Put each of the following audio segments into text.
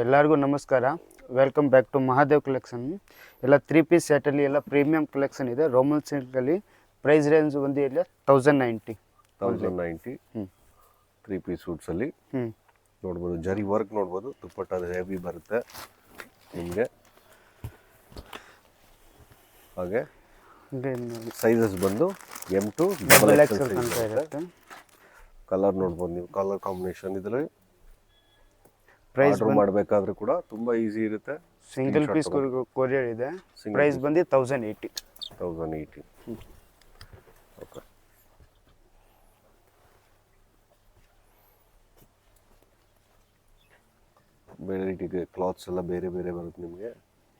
ಎಲ್ಲರಿಗೂ ನಮಸ್ಕಾರ. Welcome back to Mahadev collection. ಎಲ್ಲ 3 ಪೀಸ್ ಸೆಟಲ್ಲಿ ಎಲ್ಲ ಪ್ರೀಮಿಯಂ ಕಲೆಕ್ಷನ್ ಇದೆ. ರೋಮನ್ ಸಿಲ್ಕಲ್ಲಿ ಪ್ರೈಸ್ ರೇಂಜ್ ಒಂದು ಇಲ್ಲ 1090 3 ಪೀಸ್ ಸೂಟ್ಸಲ್ಲಿ ನೋಡ್ಬೋದು. ಜರಿ ವರ್ಕ್ ನೋಡ್ಬೋದು. ದುಪ್ಪಟ್ಟ ಹೆವಿ ಬರುತ್ತೆ ನಿಮಗೆ. ಹಾಗೆ ಸೈಜಸ್ ಬಂದು M2 XXL ಅಂತ ಇರುತ್ತೆ. ಕಲರ್ ನೋಡ್ಬೋದು ನೀವು. ಕಲರ್ ಕಾಂಬಿನೇಷನ್ ಇದರಲ್ಲಿ ಪ್ರೈಸ್ ಮಾಡಬೇಕಾದ್ರೆ ಕೂಡ ತುಂಬಾ ಈಸಿ ಇರುತ್ತೆ. ಸಿಂಗಲ್ ಪೀಸ್ ಕೊರಿಯರ್ ಇದೆ. ಪ್ರೈಸ್ ಬಂದು 1080. ಓಕೆ. ವೆರೈಟಿಗೆ ಕ್ಲಾತ್ಸ್ ಎಲ್ಲ ಬೇರೆ ಬೇರೆ ಬರುತ್ತೆ ನಿಮಗೆ.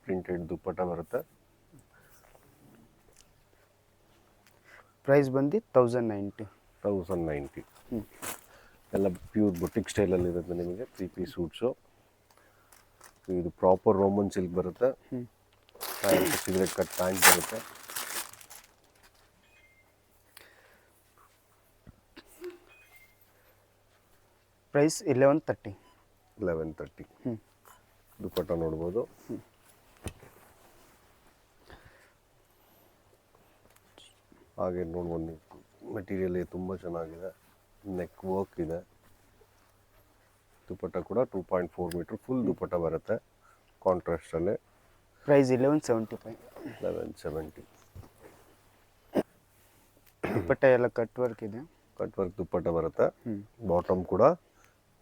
ಪ್ರಿಂಟೆಡ್ ದುಪ್ಪಟ್ಟ ಬರುತ್ತೆ. ಪ್ರೈಸ್ ಬಂದು 1090. ಎಲ್ಲ ಪ್ಯೂರ್ ಬುಟಿಕ್ ಸ್ಟೈಲಲ್ಲಿ ಇರುತ್ತೆ ನಿಮಗೆ. 3 ಪೀಸ್ ಸೂಟ್ಸು. ಇದು ಪ್ರಾಪರ್ ರೋಮನ್ ಸಿಲ್ಕ್ ಬರುತ್ತೆ. ಪ್ಯಾಂಟ್ ಸಿಗರೇಟ್ ಕಟ್ ಪ್ಯಾಂಟ್ ಬರುತ್ತೆ. ಪ್ರೈಸ್ 1130. ದುಪ್ಪಟ್ಟ ನೋಡ್ಬೋದು. ಹಾಗೆ ನೋಡ್ಬೋದು ನೀವು. ಮೆಟೀರಿಯಲ್ ತುಂಬ ಚೆನ್ನಾಗಿದೆ. ನೆಕ್ ವರ್ಕ್ ಇದೆ. ದುಪ್ಪಟ್ಟ ಕೂಡ 2.4 ಮೀಟರ್ ಫುಲ್ ದುಪ್ಪಟ್ಟ ಬರುತ್ತೆ ಕಾಂಟ್ರಾಸ್ಟಲ್ಲಿ. ಪ್ರೈಸ್ 1170. ದುಪ್ಪಟ್ಟ ಎಲ್ಲ ಕಟ್ ವರ್ಕ್ ಇದೆ. ಕಟ್ ವರ್ಕ್ ದುಪ್ಪಟ್ಟ ಬರುತ್ತೆ. ಬಾಟಮ್ ಕೂಡ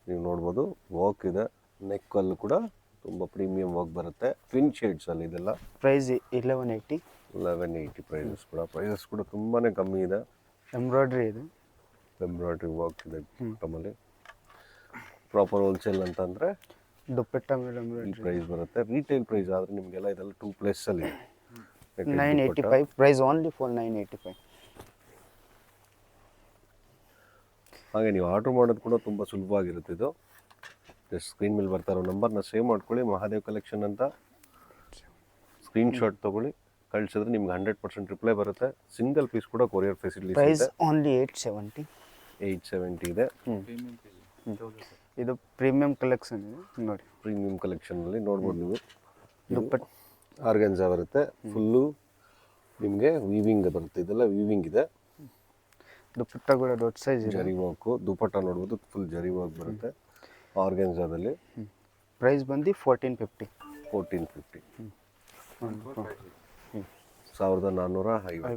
ನೀವು ನೋಡ್ಬೋದು ವರ್ಕ್ ಇದೆ. ನೆಕ್ಕಲ್ಲೂ ಕೂಡ ತುಂಬ ಪ್ರೀಮಿಯಂ ವರ್ಕ್ ಬರುತ್ತೆ. ಟ್ವಿನ್ ಶೇಡ್ಸಲ್ಲಿ ಇದೆಲ್ಲ. ಪ್ರೈಸ್ 1180. ಪ್ರೈಸಸ್ ಕೂಡ ತುಂಬಾ ಕಮ್ಮಿ ಇದೆ. ಎಂಬ್ರಾಯ್ಡ್ರಿ ಇದೆ. ಎಂಬ್ರಾಯ್ಡ್ರಿ ವರ್ಕ್ ಇದೆ ಬಾಟಮಲ್ಲಿ. ಪ್ರಾಪರ್ ಹೋಲ್ಸೇಲ್ ಅಂತಂದರೆ ದುಪ್ಪಟ್ಟ ಮೇಲೆ ಈ ಪ್ರೈಸ್ ಬರುತ್ತೆ. ರೀಟೇಲ್ ಪ್ರೈಸ್ ಆದರೆ ನಿಮಗೆಲ್ಲ ಇದೆಲ್ಲ 2+ ಅಲ್ಲಿ 985. Price only for 985. ಹಾಗೆ ನೀವು ಆರ್ಡ್ರ್ ಮಾಡೋದು ಕೂಡ ತುಂಬ ಸುಲಭವಾಗಿರುತ್ತೆ. ಇದು ಜಸ್ಟ್ ಸ್ಕ್ರೀನ್ ಮೇಲೆ ಬರ್ತಾ ಇರೋ ನಂಬರ್ನ ಸೇವ್ ಮಾಡ್ಕೊಳ್ಳಿ. ಮಹಾದೇವ್ ಕಲೆಕ್ಷನ್ ಅಂತ ಸ್ಕ್ರೀನ್ಶಾಟ್ ತೊಗೊಳ್ಳಿ. ಕಳಿಸಿದ್ರೆ ನಿಮ್ಗೆ 100% ರಿಪ್ಲೈ ಬರುತ್ತೆ. ಸಿಂಗಲ್ ಪೀಸ್ ಕೂಡ ಕೊರಿಯರ್ ಫೆಸಿಲಿಟಿ ಪ್ರೈಸ್ ಓನ್ಲಿ 870 ಇದೆ. ಇದು ಪ್ರೀಮಿಯಂ ಕಲೆಕ್ಷನ್ ಇದೆ ನೋಡಿ. ಪ್ರೀಮಿಯಂ ಕಲೆಕ್ಷನಲ್ಲಿ ನೋಡ್ಬೋದು ನೀವು. ದುಪ್ಪಟ್ಟ ಆರ್ಗನ್ಜಾ ಬರುತ್ತೆ. ಫುಲ್ಲು ನಿಮಗೆ ವೀವಿಂಗ್ ಬರುತ್ತೆ. ಇದೆಲ್ಲ ವೀವಿಂಗ್ ಇದೆ. ದುಪ್ಪಟ್ಟ ಕೂಡ ದೊಡ್ಡ ಸೈಜ್ ಇದೆ. ಜರಿ ವರ್ಕು. ದುಪ್ಪಟ್ಟ ನೋಡ್ಬೋದು ಫುಲ್ ಜರಿ ವರ್ಕ್ ಬರುತ್ತೆ ಆರ್ಗನ್ಜಾದಲ್ಲಿ. ಪ್ರೈಸ್ ಬಂದು 1450. 1450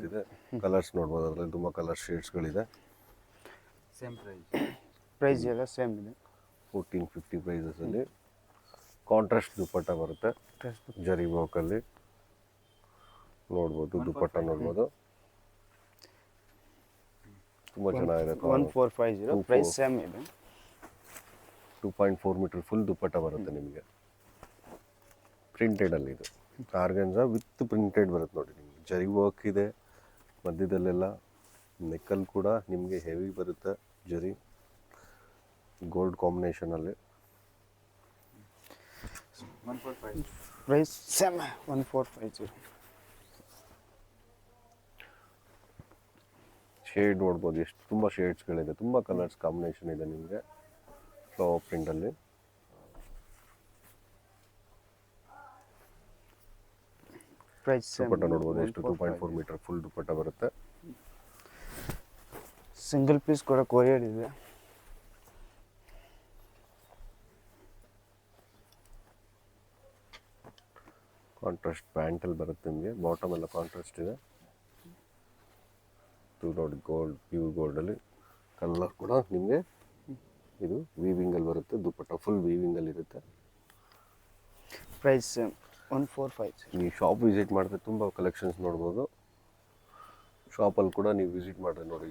ಇದೆ. ಕಲರ್ಸ್ ನೋಡ್ಬೋದು. ಅದರಲ್ಲಿ ತುಂಬ ಕಲರ್ ಶೇಡ್ಸ್ಗಳಿದೆ. ಪ್ರೈಸ್ ಎಲ್ಲ ಸೇಮ್ ಇದೆ. 1450 ಪ್ರೈಸಸಲ್ಲಿ ಕಾಂಟ್ರಾಸ್ಟ್ ದುಪ್ಪಟ್ಟ ಬರುತ್ತೆ. ಜರಿ ವರ್ಕಲ್ಲಿ ನೋಡ್ಬೋದು. ದುಪ್ಪಟ್ಟ ನೋಡ್ಬೋದು. ತುಂಬ ಚೆನ್ನಾಗಿರುತ್ತೆ. 1450. ಪ್ರೈಸ್ ಸೇಮ್ ಇದೆ. 2.4 ಮೀಟರ್ ಫುಲ್ ದುಪ್ಪಟ್ಟ ಬರುತ್ತೆ ನಿಮಗೆ. ಪ್ರಿಂಟೆಡಲ್ಲಿ ಇದು ಆರ್ಗನ್ಜಾ ವಿತ್ ಪ್ರಿಂಟೆಡ್ ಬರುತ್ತೆ ನೋಡಿ ನಿಮಗೆ. ಜರಿ ವರ್ಕ್ ಇದೆ ಮಧ್ಯದಲ್ಲೆಲ್ಲ. ನೆಕ್ಕಲ್ಲಿ ಕೂಡ ನಿಮಗೆ ಹೆವಿ ಬರುತ್ತೆ ಜರಿ. ಗೋಲ್ಡ್ ಕಾಂಬಿನೇಷನಲ್ಲಿ. Price same 1450. ಶೇಡ್ ನೋಡ್ಬೋದು. ಎಷ್ಟು ತುಂಬ ಶೇಡ್ಸ್ಗಳಿದೆ. ತುಂಬ ಕಲರ್ಸ್ ಕಾಂಬಿನೇಷನ್ ಇದೆ ನಿಮಗೆ ಫ್ಲವರ್ ಪ್ರಿಂಟಲ್ಲಿ. ಪ್ರೈಸ್ ದುಪ್ಪಟ್ಟ ನೋಡ್ಬೋದು. ಎಷ್ಟು 2.4 ಮೀಟರ್ ಫುಲ್ ದುಪ್ಪಟ್ಟ ಬರುತ್ತೆ. ಸಿಂಗಲ್ ಪೀಸ್ ಕೂಡ ಕೊರಿಯರ್ ಇದೆ. ಕಾಂಟ್ರಾಸ್ಟ್ ಪ್ಯಾಂಟಲ್ಲಿ ಬರುತ್ತೆ ನಿಮಗೆ. ಬಾಟಮ್ ಎಲ್ಲ ಕಾಂಟ್ರಾಸ್ಟ್ ಇದೆ. ನೋಡಿ ಗೋಲ್ಡ್, ಪ್ಯೂರ್ ಗೋಲ್ಡಲ್ಲಿ. ಕಲರ್ ಕೂಡ ನಿಮಗೆ ಇದು ವೀವಿಂಗಲ್ಲಿ ಬರುತ್ತೆ. ದುಪ್ಪಟ್ಟ ಫುಲ್ ವೀವಿಂಗಲ್ಲಿ ಇರುತ್ತೆ. ಪ್ರೈಸ್ 1450. ನೀವು ಶಾಪ್ ವಿಸಿಟ್ ಮಾಡಿದ್ರೆ ತುಂಬ ಕಲೆಕ್ಷನ್ಸ್ ನೋಡ್ಬೋದು. ಶಾಪಲ್ಲಿ ಕೂಡ ನೀವು ವಿಸಿಟ್ ಮಾಡಿದ್ರೆ ನೋಡಿ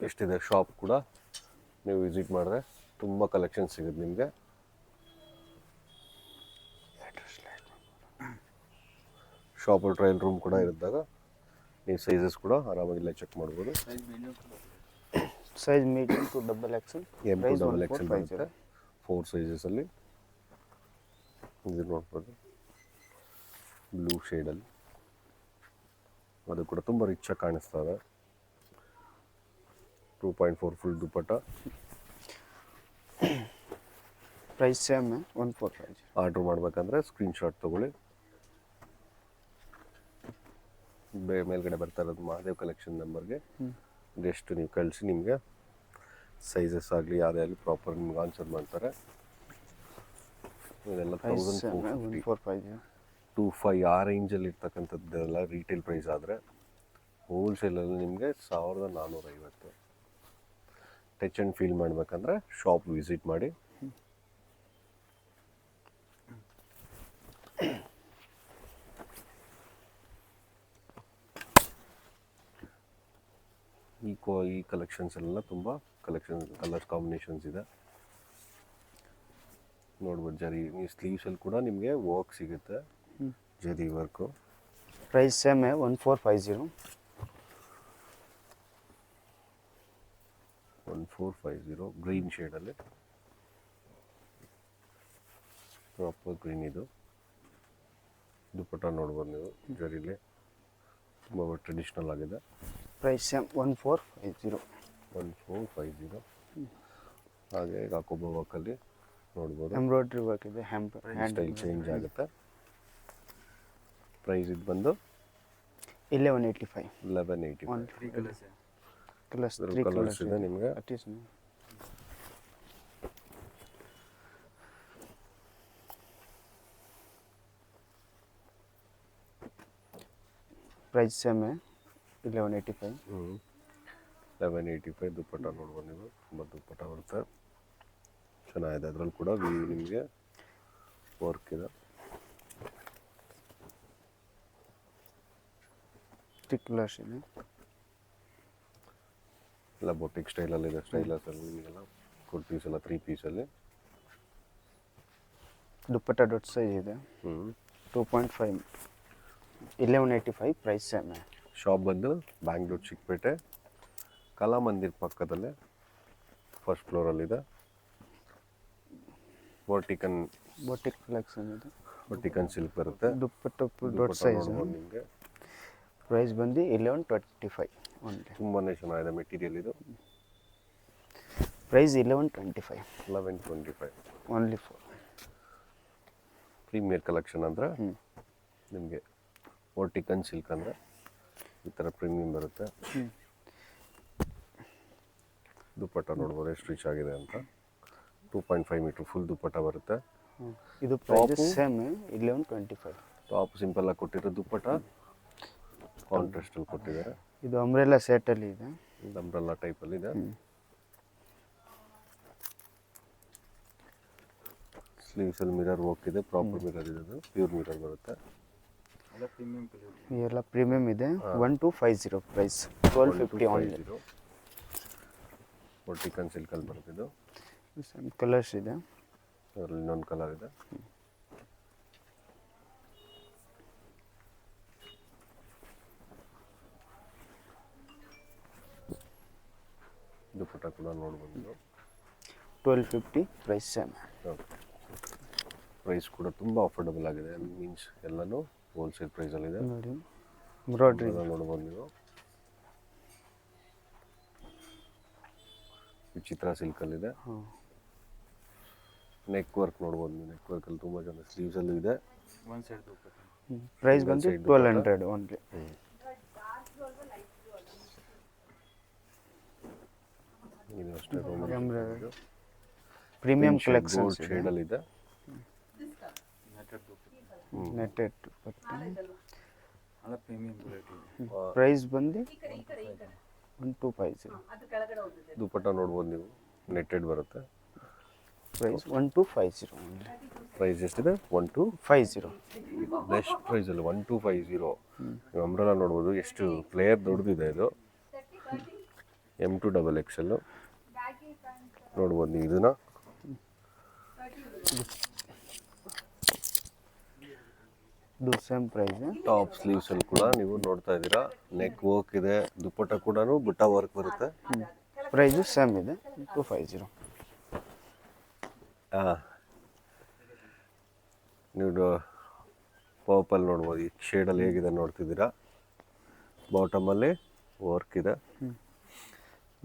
ಎಷ್ಟಿದೆ. ಶಾಪ್ ಕೂಡ ನೀವು ವಿಸಿಟ್ ಮಾಡಿದ್ರೆ ತುಂಬ ಕಲೆಕ್ಷನ್ಸ್ ಸಿಗುತ್ತೆ ನಿಮಗೆ. ಶಾಪಲ್ಲಿ ಟ್ರಯಲ್ ರೂಮ್ ಕೂಡ ಇರಿದ್ದಾಗ ನೀವು ಸೈಜಸ್ ಕೂಡ ಆರಾಮಾಗಿಲ್ಲ ಚೆಕ್ ಮಾಡ್ಬೋದು. Size medium to XXL. M2 XXL ಬರುತ್ತೆ 4 ಸೈಜಸಲ್ಲಿ. ಇದು ನೋಡ್ಬೋದು ಬ್ಲೂ ಶೇಡಲ್ಲಿ. ಅದು ಕೂಡ ತುಂಬ ರಿಚಾಗಿ ಕಾಣಿಸ್ತಾ ಇದೆ. 2.4 full dupatta. Price same 1450. Order ಮಾಡಬೇಕಂದ್ರೆ ಸ್ಕ್ರೀನ್ಶಾಟ್ ತೊಗೊಳ್ಳಿ. ಮೇಲ್ಗಡೆ ಬರ್ತಾ ಇರೋದು ಮಹಾದೇವ್ ಕಲೆಕ್ಷನ್ ನಂಬರ್ಗೆ ಎಷ್ಟು ನೀವು ಕಳಿಸಿ, ನಿಮಗೆ ಸೈಜಸ್ ಆಗಲಿ ಯಾವುದೇ ಆಗಲಿ ಪ್ರಾಪರ್ ನಿಮ್ಗೆ ಆನ್ಸರ್ ಮಾಡ್ತಾರೆ. ಇದೆಲ್ಲ 1450 25 ಆ ರೇಂಜಲ್ಲಿ ಇರ್ತಕ್ಕಂಥದ್ದೆಲ್ಲ ರೀಟೇಲ್ ಪ್ರೈಸ್. ಆದರೆ ಹೋಲ್ಸೇಲಲ್ಲಿ ನಿಮಗೆ 1450. ಟಚ್ ಆ್ಯಂಡ್ ಫೀಲ್ ಮಾಡಬೇಕಂದ್ರೆ ಶಾಪ್ ವಿಸಿಟ್ ಮಾಡಿ. ಈ ಕಲೆಕ್ಷನ್ಸ್ ಎಲ್ಲ ತುಂಬ ಕಲರ್ಸ್ ಕಾಂಬಿನೇಷನ್ಸ್ ಇದೆ ನೋಡ್ಬೋದು. ಜರಿ ನೀವು ಸ್ಲೀವ್ಸಲ್ಲಿ ಕೂಡ ನಿಮಗೆ ವರ್ಕ್ ಸಿಗುತ್ತೆ, zari work. Price same 1450. 1450 green ಶೇಡಲ್ಲಿ, ಪ್ರಾಪರ್ ಗ್ರೀನ್. ಇದು ದುಪ್ಪಟ್ಟ ನೋಡ್ಬೋದು ನೀವು, ಜರಿಲಿ ತುಂಬ ಟ್ರೆಡಿಷ್ನಲ್ ಆಗಿದೆ. Price same 1450. 1450. ಹಾಗೆ ಕಾಕೋಬ ವರ್ಕಲ್ಲಿ ನೋಡ್ಬೋದು, ಎಂಬ್ರಾಯ್ಡ್ರಿ ವರ್ಕ್ ಇದೆ, ಹ್ಯಾಂಡ್ ಸ್ಟೈಲ್ ಚೇಂಜ್ ಆಗುತ್ತೆ. ಪ್ರೈಸ್ ಇದು ಬಂದು 1185. 1185. ಕಲರ್ಸ್ ಕಲರ್ಸ್ ಇದೆ ನಿಮಗೆ. Price same 1185. 1185. ದುಪ್ಪಟ್ಟ ನೋಡ್ಬೋದು ನೀವು, ತುಂಬ ದುಪ್ಪಟ್ಟ ಬರುತ್ತೆ, ಚೆನ್ನಾಗಿದೆ. ಅದರಲ್ಲಿ ಕೂಡ ನಿಮಗೆ ವರ್ಕ್ ಇದೆ. ಕಲರ್ಸ್ ಇದೆ, ಎಲ್ಲ ಬೊಟಿಕ್ ಸ್ಟೈಲಲ್ಲಿ ಇದೆ. ಸ್ಟೈಲರ್ಸಲ್ಲಿ ನಿಮಗೆಲ್ಲ ಫುಲ್ ಪೀಸ್ ಎಲ್ಲ 3 ಪೀಸಲ್ಲಿ. ದುಪ್ಪಟ್ಟ ದೊಡ್ಡ ಸೈಜ್ ಇದೆ, 2.5. 1185. Price same. ಶಾಪ್ ಬಂದು ಬ್ಯಾಂಗ್ಳೂರು ಚಿಕ್ಕಪೇಟೆ ಕಲಾಮಂದಿರ್ ಪಕ್ಕದಲ್ಲೇ ಫಸ್ಟ್ ಫ್ಲೋರಲ್ಲಿದೆ. ಬೊಟಿಕ್ ಕಲೆಕ್ಷನ್ ಇದೆ, ವರ್ಟಿಕನ್ ಸಿಲ್ಕ್ ಬರುತ್ತೆ. ದುಪ್ಪಟ್ಟ ದೊಡ್ಡ ಸೈಜ್. ನಿಮಗೆ ಪ್ರೈಸ್ ಬಂದು 1125 ಓನ್ಲಿ. ತುಂಬಾ ಚೆನ್ನಾಗಿದೆ ಮೆಟೀರಿಯಲ್ ಇದು. Price 1125. 1125 only for premier collection. ಅಂದರೆ ನಿಮಗೆ ವರ್ಟಿಕನ್ ಸಿಲ್ಕ್ ಅಂದರೆ ಈ ಥರ ಪ್ರೀಮಿಯಂ ಬರುತ್ತೆ. ದುಪ್ಪಟ್ಟ ನೋಡ್ಬೋದು ಎಷ್ಟು ರಿಚ್ ಆಗಿದೆ ಅಂತ. 2.5 ಮೀಟರ್ ಫುಲ್ ದುಪ್ಪಟ್ಟ ಬರುತ್ತೆ. ಇದು ಪ್ರೈಸ್ ಸೇಮ್ 1125. ಟಾಪ್ ಸಿಂಪಲ್ ಆಗಿ ಕೊಟ್ಟಿರೋ ದುಪ್ಪಟ್ಟ ಕಾಂಟ್ರಾಸ್ಟಲ್ಲಿ ಕೊಟ್ಟಿದ್ದಾರೆ. ಇದು ಅಂಬ್ರೆಲಾ ಸೆಟ್ಟಲ್ಲಿ ಇದೆ, ಅಂಬ್ರೆಲಾ ಟೈಪಲ್ಲಿ ಇದೆ. ಸ್ಲೀವ್ಸಲ್ಲಿ ಮಿರರ್ ವರ್ಕ್ ಇದೆ, ಪ್ರಾಪರ್ ಮಿರರ್ ಇದೆ, ಅದು ಪ್ಯೂರ್ ಮಿರರ್ ಬರುತ್ತೆ. ಎಲ್ಲ ಪ್ರೀಮಿಯಂ ಇದೆ. 1250. Price 1250 only. ವರ್ಟಿಕನ್ ಸಿಲ್ಕಲ್ಲಿ ಬರ್ತಿದ್ದು. ಕಲರ್ಸ್ ಇದೆ, ಅದರಲ್ಲಿ ಇನ್ನೊಂದು ಕಲರ್ ಇದೆ. ದುಪ್ಪಟ್ಟ ಕೂಡ ನೋಡ್ಬೋದು. 1250. Price same. ಪ್ರೈಸ್ ಕೂಡ ತುಂಬ ಅಫೋರ್ಡಬಲ್ ಆಗಿದೆ. ಮೀನ್ಸ್ ಎಲ್ಲನೂ ಹೋಲ್ಸೇಲ್ ಪ್ರೈಸಲ್ಲಿದೆ. ನೋಡಿ ಎಂಬ್ರಾಯ್ಡ್ರಿ ನೋಡ್ಬೋದು ನೀವು. ವಿಚಿತ್ರ ಸಿಲ್ಕಲ್ಲಿದೆ. ನೆಕ್ ವರ್ಕ್ ನೋಡ್ಬೋದು ನೀವು. ನೆಕ್ ವರ್ಕಲ್ಲಿ ತುಂಬ ಜನ ಸ್ಲೀವ್ಸಲ್ಲೂ ಇದೆ. ಪ್ರೈಸ್ ಬಂದು 1200 ಓನ್ಲಿ. ಇದು ಅಷ್ಟೇ ಪ್ರೀಮಿಯಂ ಕಲೆಕ್ಷನ್ ಶೇಡಲ್ಲಿ ಇದೆ. ನೆಟೆಡ್ ಪ್ರೈಸ್ ಬಂದು 1250. ದುಪ್ಪಟ್ಟ ನೋಡ್ಬೋದು ನೀವು, ನೆಟ್ಟೆಡ್ ಬರುತ್ತೆ. Price 1250 only. ಪ್ರೈಸ್ ಎಷ್ಟಿದೆ? 1250. ಬೆಸ್ಟ್ ಪ್ರೈಸಲ್ಲಿ 1250. ನೀವು ಅಂಬ್ರೆಲಾ ನೋಡ್ಬೋದು, ಎಷ್ಟು ಫ್ಲೇಯರ್ ದೊಡ್ಡದಿದೆ. ಇದು M2XXL ನೋಡ್ಬೋದು ನೀವು. ಇದನ್ನ ಇದು ಸೇಮ್ ಪ್ರೈಸ್. ಟಾಪ್ ಸ್ಲೀವ್ಸಲ್ಲಿ ಕೂಡ ನೀವು ನೋಡ್ತಾ ಇದ್ದೀರಾ, ನೆಕ್ ವರ್ಕ್ ಇದೆ. ದುಪ್ಪಟ್ಟ ಕೂಡ ಬುಟ್ಟ ವರ್ಕ್ ಬರುತ್ತೆ. ಪ್ರೈಸು ಸೇಮ್ ಇದೆ 250. ನೀವು ಪರ್ಪಲ್ ನೋಡ್ಬೋದು, ಈ ಶೇಡಲ್ಲಿ ಹೇಗಿದೆ ನೋಡ್ತಿದ್ದೀರಾ. ಬಾಟಮಲ್ಲಿ ವರ್ಕ್ ಇದೆ.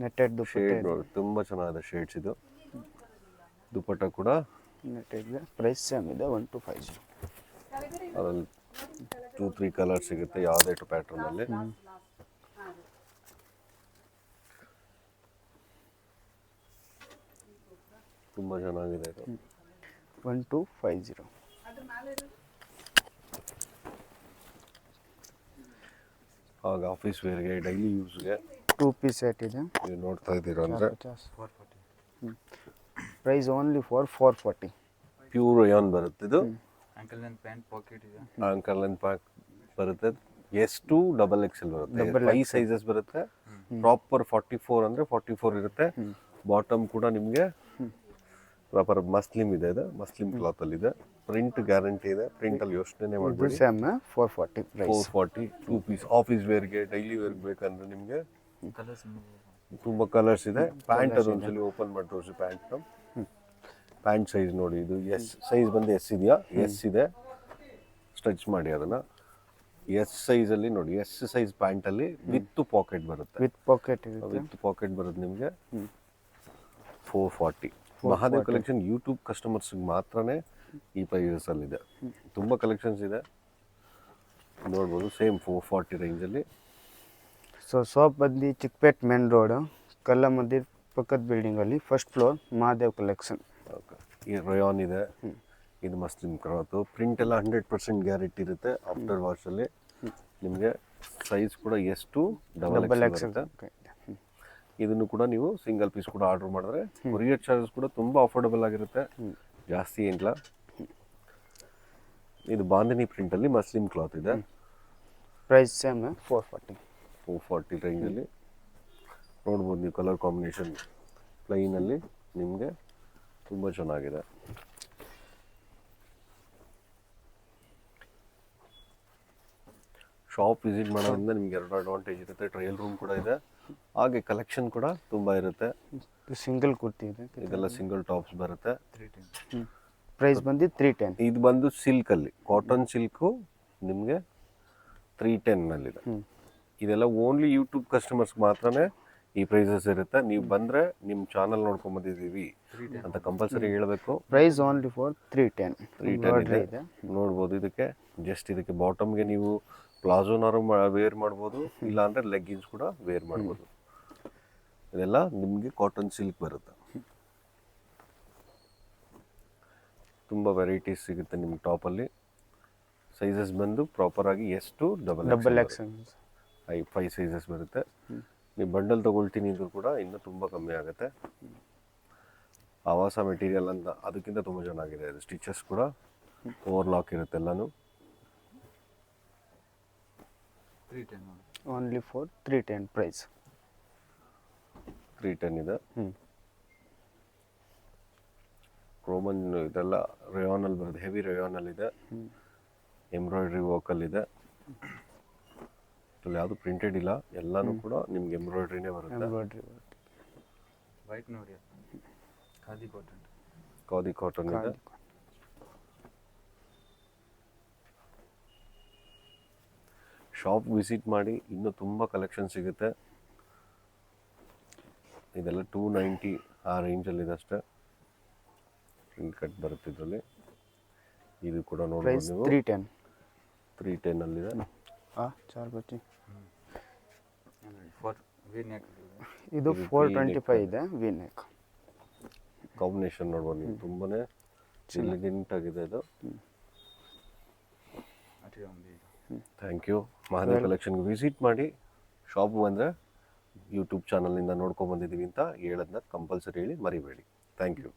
ನೆಟೆಡ್ ಶೇಡ್ ನೋಡಿ ತುಂಬ ಚೆನ್ನಾಗಿದೆ ಶೇಡ್ಸ್ ಇದು. ದುಪ್ಪಟ್ಟ ಕೂಡ ನೆಟ್ ಇದೆ. ಪ್ರೈಸ್ ಸೇಮ್ ಇದೆ 1250. ಅದರಲ್ಲಿ 2-3 ಕಲರ್ ಸಿಗುತ್ತೆ ಯಾವುದೇ ಪ್ಯಾಟರ್ನಲ್ಲಿ. ತುಂಬ ಚೆನ್ನಾಗಿದೆ ಇದು. 1250. ಆಗ ಆಫೀಸ್ ವೇರ್ಗೆ ಡೈಲಿ ಯೂಸ್ಗೆ 2 ಪೀಸ್ ಸೆಟ್ ಇದೆ. ನೀವು ನೋಡ್ತಾ ಇದ್ದೀರಾ ಅಂದರೆ 440. Price only for 440. Pure rayon ಬರುತ್ತೆ ಇದು. ಅಂಕಲ್ ನನ್ನ ಪ್ಯಾಂಟ್ ಪಾಕೆಟ್ ಇದೆ. ಆಂಕಲ್ ಅಂಡ್ ಪ್ಯಾಕ್ ಬರುತ್ತೆ. S2 XXL ಬರುತ್ತೆ. 5 ಸೈಜಸ್ ಬರುತ್ತೆ. ಪ್ರಾಪರ್ 44 ಅಂದರೆ 44 ಇರುತ್ತೆ. ಬಾಟಮ್ ಕೂಡ ನಿಮಗೆ ಪ್ರಾಪರ್ ಮಸ್ಲಿಮ್ ಇದೆ. ಇದು ಮಸ್ಲಿಮ್ ಕ್ಲಾತಲ್ಲಿ ಇದೆ. ಪ್ರಿಂಟ್ ಗ್ಯಾರಂಟಿ ಇದೆ. ಪ್ರಿಂಟಲ್ಲಿ ಯೋಚನೆ ಇದು ಮಾಡಬೇಡಿ. Same 440 price. 440 2 ಪೀಸ್ ಆಫೀಸ್ ವೇರ್ಗೆ ಡೈಲಿ ವೇರ್ಗೆ ಬೇಕಂದ್ರೆ ನಿಮಗೆ ಕಲರ್ಸ್ ತುಂಬ ಕಲರ್ಸ್ ಇದೆ. ಪ್ಯಾಂಟ್ ಅದೊಂದ್ಸಲಿ ಓಪನ್ ಮಾಡಿ ತೋರಿಸಿ ಪ್ಯಾಂಟ್ನ. ಪ್ಯಾಂಟ್ ಸೈಜ್ ನೋಡಿ, ಇದು ಎಸ್ ಸೈಜ್ ಬಂದು ಎಸ್ ಇದೆಯಾ? ಎಸ್ ಇದೆ. ಸ್ಟ್ರೆಚ್ ಮಾಡಿ ಅದನ್ನು. ಎಸ್ ಸೈಜಲ್ಲಿ ನೋಡಿ, ಎಸ್ ಸೈಜ್ ಪ್ಯಾಂಟಲ್ಲಿ ವಿತ್ ಪಾಕೆಟ್ ಬರುತ್ತೆ. ವಿತ್ ಪಾಕೆಟ್ ಇರುತ್ತೆ. ವಿತ್ ಪಾಕೆಟ್ ಬರುತ್ತೆ ನಿಮಗೆ 440. ಮಹಾದೇವ್ ಕಲೆಕ್ಷನ್ ಯೂಟ್ಯೂಬ್ ಕಸ್ಟಮರ್ಸ್ಗೆ ಮಾತ್ರನೇ ಈ ಪ್ರೈಸಲ್ಲಿದೆ. ತುಂಬ ಕಲೆಕ್ಷನ್ಸ್ ಇದೆ, ನೋಡ್ಬೋದು. ಸೇಮ್ 440 ರೇಂಜಲ್ಲಿ. ಸೊ ಶಾಪ್ ಬಂದು ಚಿಕ್ಕಪೇಟ್ ಮೇನ್ ರೋಡ್, ಕಲ್ಲ ಮಂದಿರ್ ಪಕ್ಕದ ಬಿಲ್ಡಿಂಗಲ್ಲಿ first floor Mahadev collection. Okay. ಈ ರಯಾನ್ ಇದೆ. ಇದು ಮಸ್ಲಿಮ್ ಕ್ರಾತು. ಪ್ರಿಂಟ್ ಎಲ್ಲ 100% ಗ್ಯಾರಂಟಿ ಇರುತ್ತೆ. ಆಫ್ಟರ್ ವಾಶಲ್ಲಿ ನಿಮಗೆ ಸೈಜ್ ಕೂಡ S2 XXL ಬರುತ್ತೆ. ಇದನ್ನು ಕೂಡ ನೀವು ಸಿಂಗಲ್ ಪೀಸ್ ಕೂಡ ಆರ್ಡರ್ ಮಾಡಿದ್ರೆ ಕೊರಿಯರ್ ಚಾರ್ಜಸ್ ಕೂಡ ತುಂಬ ಅಫೋರ್ಡಬಲ್ ಆಗಿರುತ್ತೆ, ಜಾಸ್ತಿ ಏನಿಲ್ಲ. ಇದು ಬಾಂದಿನಿ ಪ್ರಿಂಟಲ್ಲಿ ಮಸ್ಲಿಮ್ ಕ್ಲಾತ್ ಇದೆ. ಪ್ರೈಸ್ ಸೇಮ್ 440 ರೇಂಜಲ್ಲಿ ನೋಡ್ಬೋದು ನೀವು. ಕಲರ್ ಕಾಂಬಿನೇಷನ್ ಪ್ಲೈನಲ್ಲಿ ನಿಮಗೆ ತುಂಬ ಚೆನ್ನಾಗಿದೆ. ಶಾಪ್ ವಿಸಿಟ್ ಮಾಡೋದ್ರಿಂದ ನಿಮ್ಗೆ 2 ಅಡ್ವಾಂಟೇಜ್ ಇರುತ್ತೆ. ಟ್ರಯಲ್ ರೂಮ್ ಕೂಡ ಇದೆ, ಹಾಗೆ ಕಲೆಕ್ಷನ್ ಕೂಡ ತುಂಬ ಇರುತ್ತೆ. ಸಿಂಗಲ್ ಕುರ್ತಿ ಇದೆ. ಇದೆಲ್ಲ ಸಿಂಗಲ್ ಟಾಪ್ಸ್ ಬರುತ್ತೆ. 310. ಪ್ರೈಸ್ ಬಂದು 310. ಇದು ಬಂದು ಸಿಲ್ಕಲ್ಲಿ, ಕಾಟನ್ ಸಿಲ್ಕು ನಿಮಗೆ 310ನಲ್ಲಿದೆ. ಇದೆಲ್ಲ ಓನ್ಲಿ ಯೂಟ್ಯೂಬ್ ಕಸ್ಟಮರ್ಸ್ ಮಾತ್ರನೇ ಈ ಪ್ರೈಸಸ್ ಇರುತ್ತೆ. ನೀವು ಬಂದರೆ ನಿಮ್ಮ ಚಾನಲ್ ನೋಡ್ಕೊಂಬಂದಿದ್ದೀವಿ ಅಂತ ಕಂಪಲ್ಸರಿ ಹೇಳಬೇಕು. ಪ್ರೈಸ್ ಓನ್ಲಿ ಫಾರ್ 310 ಇದೆ. ನೋಡ್ಬೋದು. ಇದಕ್ಕೆ ಜಸ್ಟ್ ಇದಕ್ಕೆ ಬಾಟಮ್ಗೆ ನೀವು ಪ್ಲಾಜೋನಾರು ವೇರ್ ಮಾಡ್ಬೋದು, ಇಲ್ಲ ಅಂದರೆ ಲೆಗ್ಗಿನ್ಸ್ ಕೂಡ ವೇರ್ ಮಾಡ್ಬೋದು. ಇದೆಲ್ಲ ನಿಮಗೆ ಕಾಟನ್ ಸಿಲ್ಕ್ ಬರುತ್ತೆ. ತುಂಬ ವೆರೈಟೀಸ್ ಸಿಗುತ್ತೆ ನಿಮ್ಗೆ ಟಾಪಲ್ಲಿ. ಸೈಜಸ್ ಬಂದು ಪ್ರಾಪರಾಗಿ S2 XXL 5 ಸೈಜಸ್ ಬರುತ್ತೆ. ನೀವು ಬಂಡಲ್ ತೊಗೊಳ್ತೀನಿ ಅಂದರೂ ಕೂಡ ಇನ್ನೂ ತುಂಬ ಕಮ್ಮಿ ಆಗುತ್ತೆ. ಆವಾಸ ಮೆಟೀರಿಯಲ್ ಅಂತ ಅದಕ್ಕಿಂತ ತುಂಬ ಚೆನ್ನಾಗಿದೆ. ಅದು ಸ್ಟಿಚಸ್ ಕೂಡ ಓವರ್ಲಾಕ್ ಇರುತ್ತೆ ಎಲ್ಲನೂ. 310 ಓನ್ಲಿ ಫಾರ್ 310 ಪ್ರೈಸ್. 310 ಇದೆ. ರೋಮನ್ ಇದೆಲ್ಲ ರೇಯಾನಲ್ಲಿ ಬರುತ್ತೆ. ಹೆವಿ ರೇಯಾನಲ್ಲಿದೆ. ಎಂಬ್ರಾಯ್ಡ್ರಿ ವರ್ಕಲ್ಲಿದೆ. ಇದ್ರಲ್ಲಿ ಯಾವುದು ಪ್ರಿಂಟೆಡ್ ಇಲ್ಲ, ಎಲ್ಲನೂ ಕೂಡ ನಿಮ್ಗೆ ಎಂಬ್ರಾಯ್ಡ್ರಿನೇ ಬರುತ್ತೆ. ವೈಟ್ ನೋಡಿ, ಖಾದಿ ಕಾಟನ್ ಇದೆ. ಶಾಪ್ ವಿಸಿಟ್ ಮಾಡಿ, ಇನ್ನೂ ತುಂಬ ಕಲೆಕ್ಷನ್ ಸಿಗುತ್ತೆ. ಇದೆಲ್ಲ 290 ಆ ರೇಂಜಲ್ಲಿದೆ ಅಷ್ಟೇ. ಪ್ರಿಂಟ್ ಕಟ್ ಬರುತ್ತೆ ಇದರಲ್ಲಿ. ಇದು ಕೂಡ ನೋಡ್ಬೋದು ನೀವು. 310 ಇದು 425 ಇದೆ. ವಿ ನೆಕ್ ಕಾಂಬಿನೇಷನ್ ನೋಡ್ಬೋದು ನೀವು. ತುಂಬಾನೇ ಎಲಿಗೆಂಟ್ ಆಗಿದೆ ಇದು. Thank you. ಮಹಾದೇವ್ ಕಲೆಕ್ಷನ್ಗೆ ವಿಸಿಟ್ ಮಾಡಿ. ಶಾಪ್ ಬಂದರೆ ಯೂಟ್ಯೂಬ್ ಚಾನಲ್ನಿಂದ ನೋಡ್ಕೊಂಬಂದಿದ್ದೀವಿ ಅಂತ ಹೇಳೋದನ್ನ ಕಂಪಲ್ಸರಿ ಹೇಳಿ ಮರಿಬೇಡಿ. Thank you.